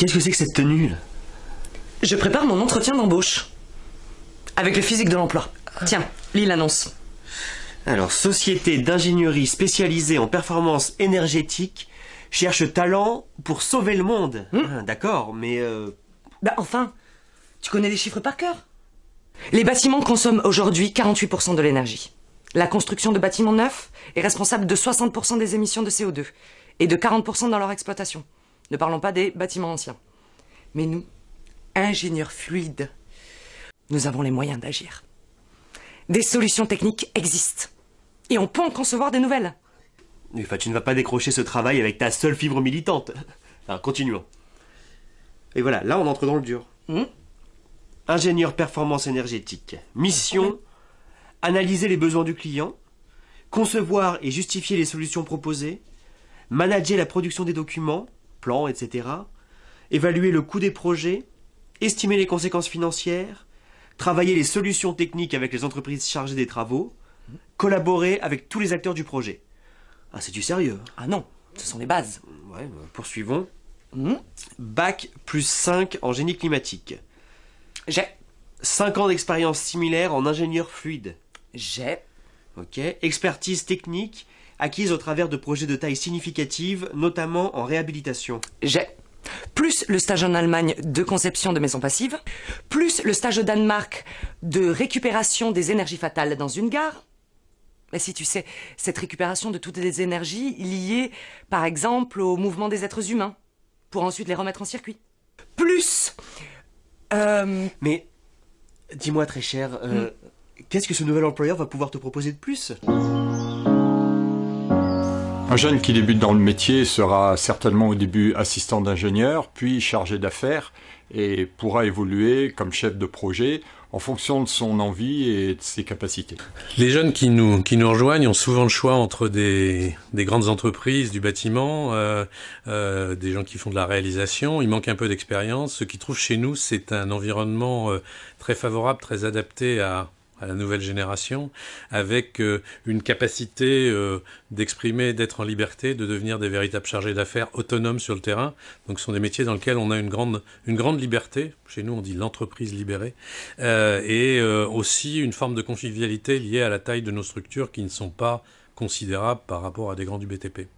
qu'est-ce que c'est que cette tenue là? Je prépare mon entretien d'embauche. Avec le physique de l'emploi. Tiens, lis l'annonce. Alors, société d'ingénierie spécialisée en performance énergétique cherche talent pour sauver le monde. D'accord, mais... Bah enfin, tu connais les chiffres par cœur. Les bâtiments consomment aujourd'hui 48% de l'énergie. La construction de bâtiments neufs est responsable de 60% des émissions de CO2 et de 40% dans leur exploitation. Ne parlons pas des bâtiments anciens. Mais nous, ingénieurs fluides, nous avons les moyens d'agir. Des solutions techniques existent. Et on peut en concevoir des nouvelles. Enfin, tu ne vas pas décrocher ce travail avec ta seule fibre militante. Alors, continuons. Et voilà, là on entre dans le dur. Ingénieur performance énergétique. Mission, analyser les besoins du client, concevoir et justifier les solutions proposées, manager la production des documents, plans, etc., évaluer le coût des projets, estimer les conséquences financières, travailler les solutions techniques avec les entreprises chargées des travaux, collaborer avec tous les acteurs du projet. Ah, c'est du sérieux. Ah non, ce sont les bases. Ouais, poursuivons. Bac plus 5 en génie climatique. J'ai. 5 ans d'expérience similaire en ingénieur fluide. J'ai. Ok. Expertise technique acquise au travers de projets de taille significative, notamment en réhabilitation. J'ai. Plus le stage en Allemagne de conception de maisons passives, plus le stage au Danemark de récupération des énergies fatales dans une gare. Mais si tu sais, cette récupération de toutes les énergies liées, par exemple, au mouvement des êtres humains, pour ensuite les remettre en circuit. Plus... Mais, dis-moi très cher, qu'est-ce que ce nouvel employeur va pouvoir te proposer de plus? Un jeune qui débute dans le métier sera certainement au début assistant d'ingénieur, puis chargé d'affaires, et pourra évoluer comme chef de projet en fonction de son envie et de ses capacités. Les jeunes qui nous rejoignent ont souvent le choix entre des grandes entreprises du bâtiment, des gens qui font de la réalisation. Il manque un peu d'expérience. Ce qu'ils trouvent chez nous, c'est un environnement très favorable, très adapté à la nouvelle génération, avec une capacité d'exprimer, d'être en liberté, de devenir des véritables chargés d'affaires autonomes sur le terrain. Donc ce sont des métiers dans lesquels on a une grande liberté. Chez nous, on dit l'entreprise libérée. Et aussi une forme de convivialité liée à la taille de nos structures qui ne sont pas considérables par rapport à des grands du BTP.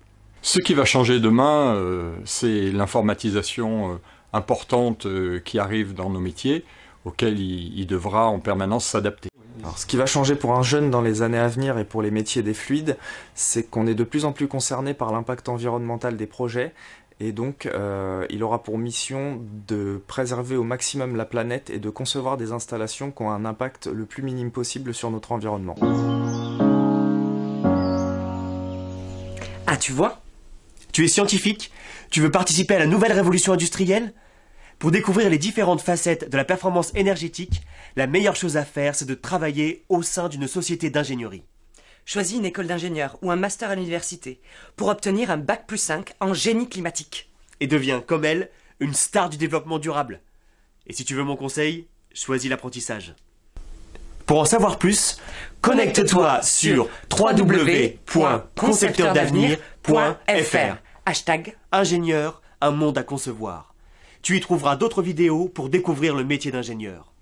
Ce qui va changer demain, c'est l'informatisation importante qui arrive dans nos métiers, auquel il devra en permanence s'adapter. Alors, ce qui va changer pour un jeune dans les années à venir et pour les métiers des fluides, c'est qu'on est de plus en plus concerné par l'impact environnemental des projets et donc il aura pour mission de préserver au maximum la planète et de concevoir des installations qui ont un impact le plus minime possible sur notre environnement. Ah, tu vois? Tu es scientifique? Tu veux participer à la nouvelle révolution industrielle? Pour découvrir les différentes facettes de la performance énergétique, la meilleure chose à faire, c'est de travailler au sein d'une société d'ingénierie. Choisis une école d'ingénieur ou un master à l'université pour obtenir un bac plus 5 en génie climatique. Et deviens, comme elle, une star du développement durable. Et si tu veux mon conseil, choisis l'apprentissage. Pour en savoir plus, connecte-toi sur www.concepteurdavenir.fr. Hashtag Ingénieur, un monde à concevoir. Tu y trouveras d'autres vidéos pour découvrir le métier d'ingénieur.